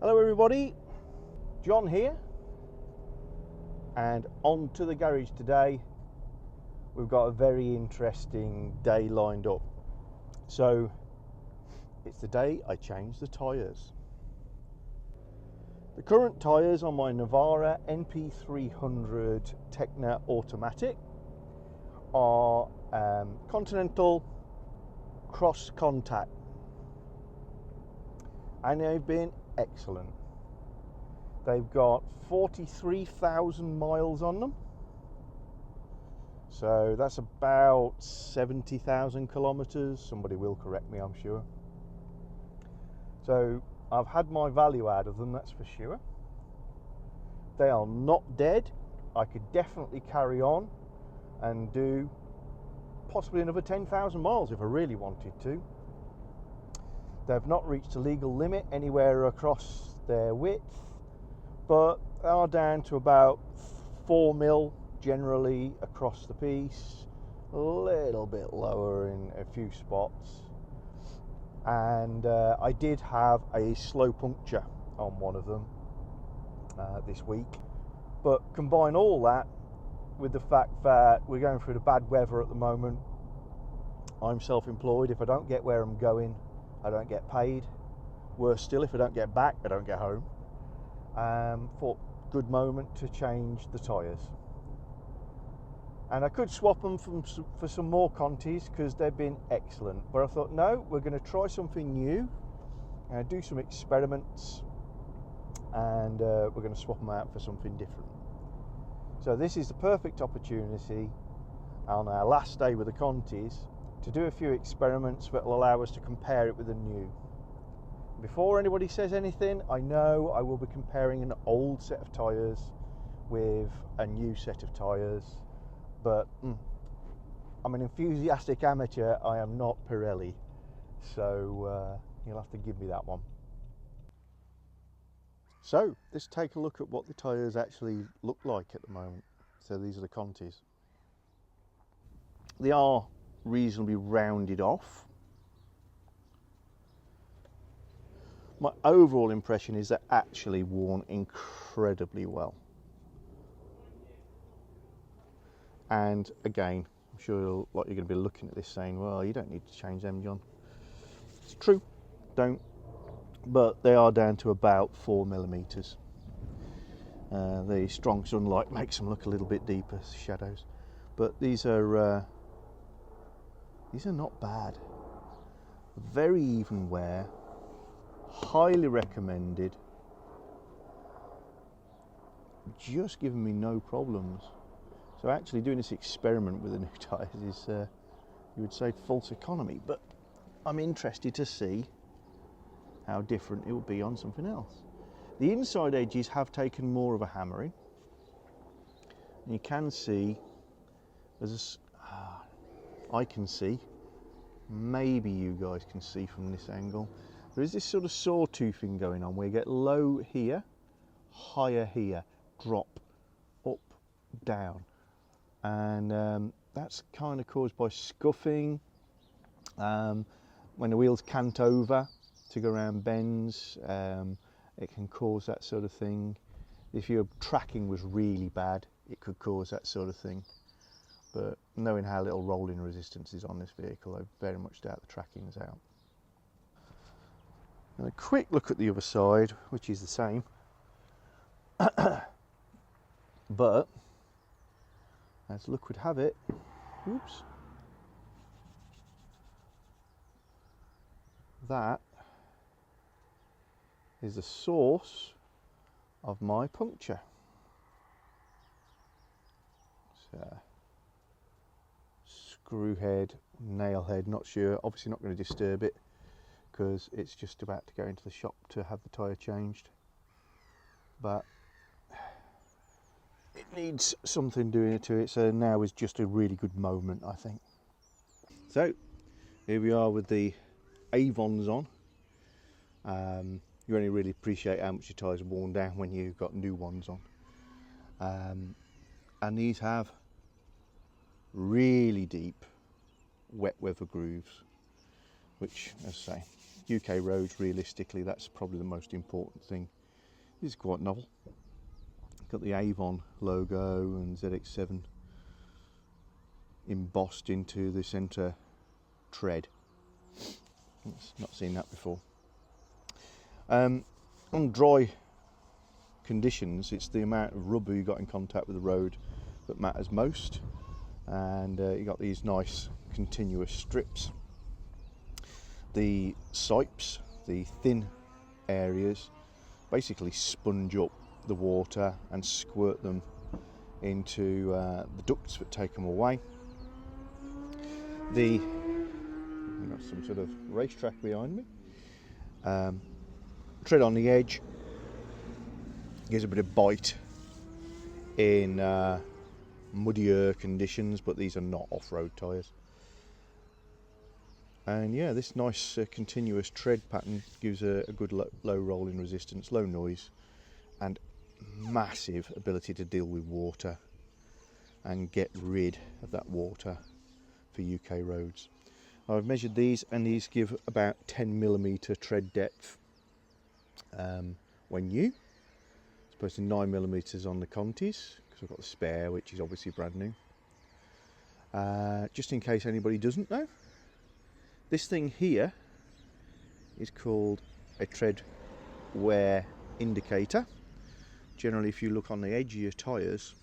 Hello everybody, John here, and on to the garage today. We've got a very interesting day lined up. So it's the day I change the tyres. The current tyres on my Navara NP300 Tecna automatic are Continental cross contact, and they've been excellent. They've got 43,000 miles on them, so that's about 70,000 kilometers. Somebody will correct me, I'm sure. So I've had my value out of them, that's for sure. They are not dead. I could definitely carry on and do possibly another 10,000 miles if I really wanted to. They've not reached a legal limit anywhere across their width, but they are down to about 4 mil generally across the piece, a little bit lower in a few spots. And I did have a slow puncture on one of them this week. But combine all that with the fact that we're going through the bad weather at the moment. I'm self-employed. If I don't get where I'm going, I don't get paid. Worse still, if I don't get back, I don't get home. Thought good moment to change the tyres. And I could swap them for some more Contis because they've been excellent. But I thought, no, we're going to try something new, do some experiments, and we're going to swap them out for something different. So this is the perfect opportunity on our last day with the Contis to do a few experiments that will allow us to compare it with the new. Before anybody says anything, I know I will be comparing an old set of tyres with a new set of tyres, but I'm an enthusiastic amateur, I am not Pirelli, so you'll have to give me that one. So let's take a look at what the tyres actually look like at the moment. So these are the Contis. They are reasonably rounded off. My overall impression is they're actually worn incredibly well. And again, I'm sure you're going to be looking at this saying, well, you don't need to change them, John. It's true, don't. But they are down to about 4 millimeters. The strong sunlight makes them look a little bit deeper, shadows. But these are not bad. Very even wear, highly recommended. Just giving me no problems. So actually doing this experiment with the new tyres is, you would say, false economy. But I'm interested to see how different it will be on something else. The inside edges have taken more of a hammering. And you can see, I can see, maybe you guys can see from this angle, there is this sort of sawtoothing going on where you get low here, higher here, drop, up, down. And that's kind of caused by scuffing, when the wheels cant over to go around bends, it can cause that sort of thing. If your tracking was really bad, it could cause that sort of thing. But knowing how little rolling resistance is on this vehicle, I very much doubt the tracking is out. And a quick look at the other side, which is the same. But as luck would have it, oops, that is the source of my puncture. So, screw head, nail head, not sure, obviously not going to disturb it because it's just about to go into the shop to have the tyre changed, but it needs something doing to it, so now is just a really good moment, I think. So here we are with the Avons on. You only really appreciate how much your tyres are worn down when you've got new ones on. And these have really deep wet weather grooves, which, as I say, UK roads, realistically, that's probably the most important thing This is quite novel. Got the Avon logo and ZX7 embossed into the centre tread. Not seen that before. On dry conditions, it's the amount of rubber you got in contact with the road that matters most, and you got these nice continuous strips. The sipes, the thin areas, basically sponge up the water and squirt them into the ducts that take them away. I've got some sort of racetrack behind me. Tread on the edge gives a bit of bite in muddier conditions, but these are not off-road tyres. And yeah, this nice continuous tread pattern gives a good low rolling resistance, low noise, and massive ability to deal with water and get rid of that water for UK roads. I've measured these, and these give about 10mm tread depth when new, as opposed to 9mm on the Contis, because I've got the spare, which is obviously brand new. Just in case anybody doesn't know, this thing here is called a tread wear indicator. Generally, if you look on the edge of your tyres,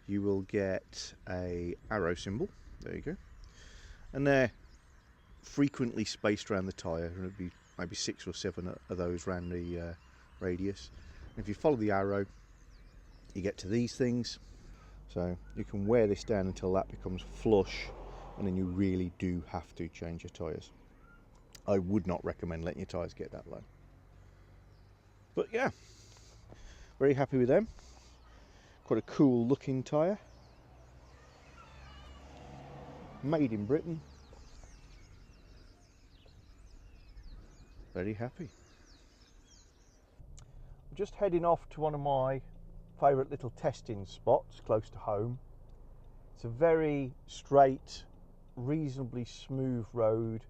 you will get a arrow symbol. There you go. And they're frequently spaced around the tyre, and it'll be maybe 6 or 7 of those around the radius. And if you follow the arrow, you get to these things. So you can wear this down until that becomes flush, and then you really do have to change your tyres. I would not recommend letting your tyres get that low. But yeah, very happy with them. Quite a cool looking tyre. Made in Britain. Very happy. I'm just heading off to one of my favourite little testing spots close to home. It's a very straight, reasonably smooth road,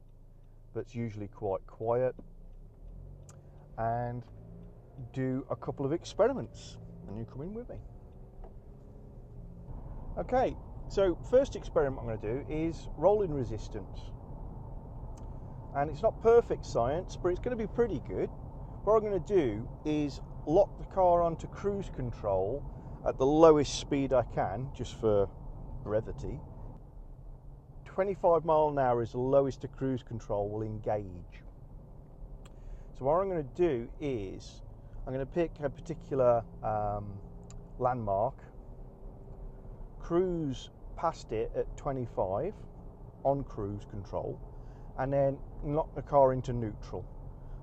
but it's usually quite quiet, and do a couple of experiments, and you come in with me. Okay, so first experiment I'm going to do is rolling resistance, and it's not perfect science, but it's going to be pretty good. What I'm going to do is lock the car onto cruise control at the lowest speed I can, just for brevity. 25 mile an hour is the lowest the cruise control will engage. So what I'm going to do is I'm going to pick a particular landmark, cruise past it at 25 on cruise control, and then knock the car into neutral,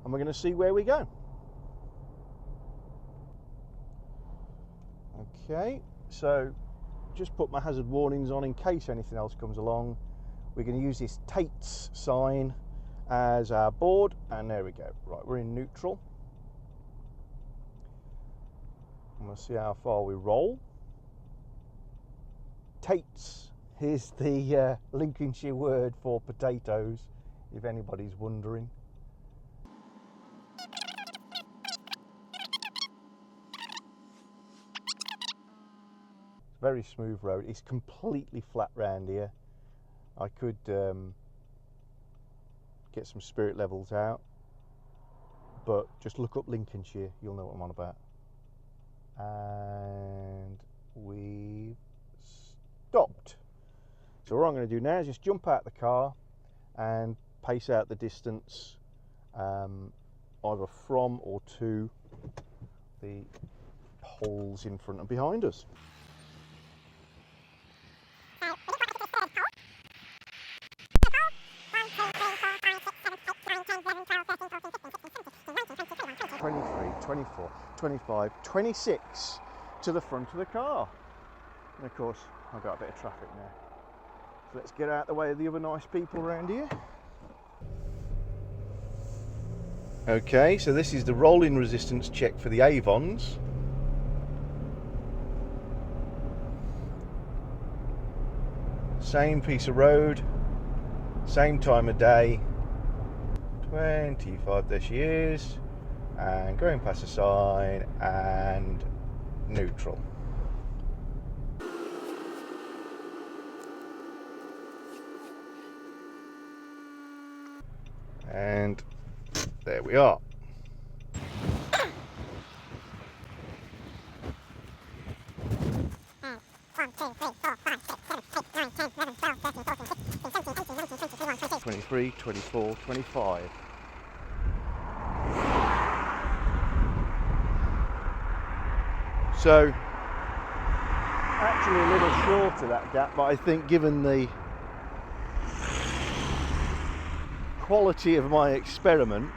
and we're going to see where we go. Okay, so just put my hazard warnings on in case anything else comes along. We're going to use this Tyres sign as our board, and there we go. Right, we're in neutral. I'm going to see how far we roll. Tyres is the Lincolnshire word for potatoes, if anybody's wondering. Very smooth road. It's completely flat round here. I could get some spirit levels out, but just look up Lincolnshire, you'll know what I'm on about. And we've stopped. So what I'm going to do now is just jump out the car and pace out the distance, either from or to the poles in front and behind us. (23, 24, 25, 26 to the front of the car. And of course, I've got a bit of traffic now. So let's get out the way of the other nice people around here. Okay, so this is the rolling resistance check for the Avons. Same piece of road, same time of day. 25 there she is, and going past the sign and neutral. And there we are. Twenty-three, 24, 25. So actually a little short of that gap, but I think given the quality of my experiment,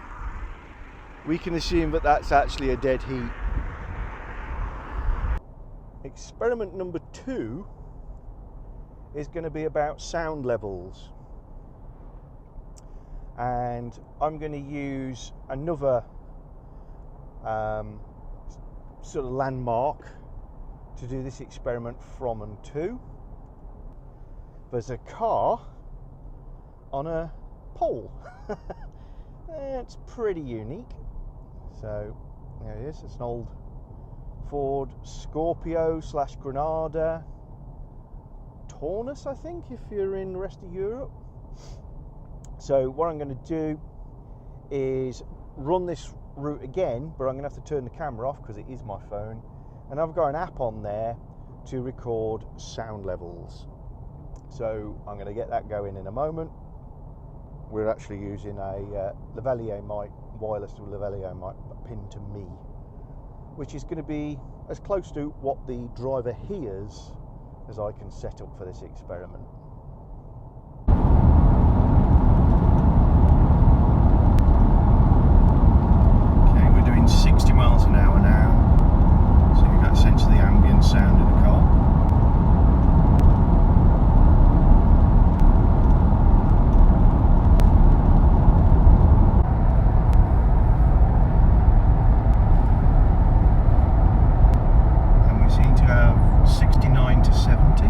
we can assume that that's actually a dead heat. Experiment number 2 is going to be about sound levels, and I'm going to use another sort of landmark to do this experiment from and to. There's a car on a pole. It's pretty unique. So there it is. It's an old Ford Scorpio / Granada Taunus, I think, if you're in the rest of Europe. So what I'm going to do is run this route again, but I'm going to have to turn the camera off because it is my phone, and I've got an app on there to record sound levels. So I'm going to get that going in a moment. We're actually using a lavalier mic, wireless lavalier mic, pinned to me, which is going to be as close to what the driver hears as I can set up for this experiment. Okay, we're doing 60 miles an hour now, so you get a sense of the ambient sound in the car. And we seem to have 69 to 70.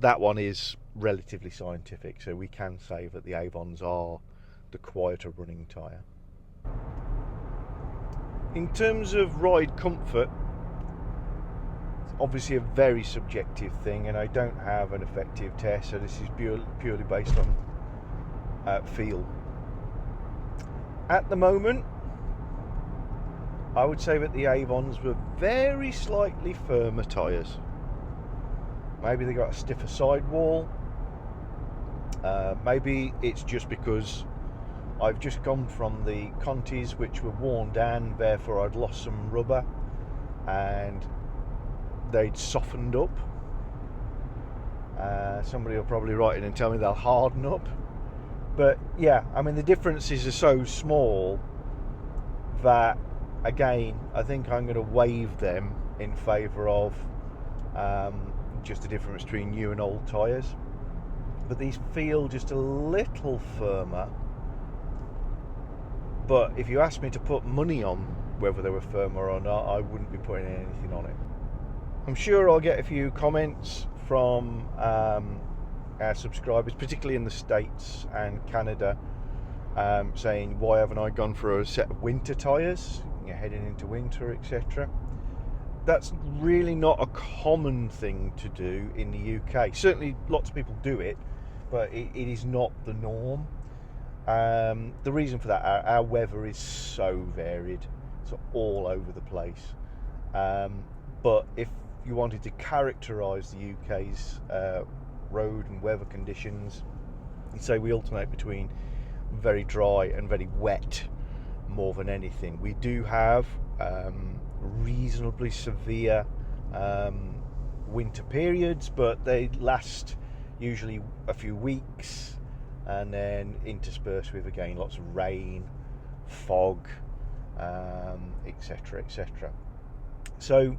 That one is relatively scientific, so we can say that the Avons are the quieter running tyre. In terms of ride comfort, it's obviously a very subjective thing, and I don't have an effective test, so this is purely based on feel. At the moment, I would say that the Avons were very slightly firmer tyres. Maybe they got a stiffer sidewall. Maybe it's just because I've just gone from the Contis, which were worn down, therefore I'd lost some rubber and they'd softened up. Somebody will probably write in and tell me they'll harden up. But yeah, I mean, the differences are so small that, again, I think I'm going to waive them in favour of just the difference between new and old tyres. But these feel just a little firmer. But if you asked me to put money on whether they were firmer or not, I wouldn't be putting anything on it. I'm sure I'll get a few comments from our subscribers, particularly in the States and Canada, saying, why haven't I gone for a set of winter tyres, heading into winter, etc. That's really not a common thing to do in the UK. Certainly lots of people do it, but it is not the norm. The reason for that, our weather is so varied. It's all over the place. But if you wanted to characterise the UK's road and weather conditions, you'd say we alternate between very dry and very wet more than anything. We do have reasonably severe winter periods, but they last usually a few weeks and then interspersed with, again, lots of rain, fog, etc, etc. So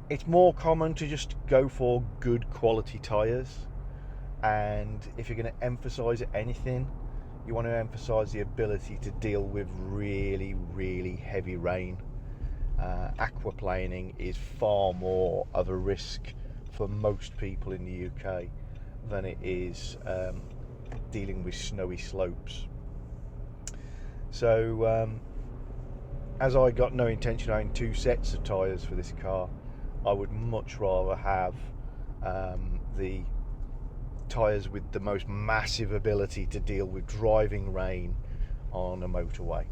it's more common to just go for good quality tyres, and if you're going to emphasize anything, you want to emphasize the ability to deal with really, really heavy rain. Aquaplaning is far more of a risk for most people in the UK than it is dealing with snowy slopes. So as I got no intention of having two sets of tyres for this car, I would much rather have the tyres with the most massive ability to deal with driving rain on a motorway.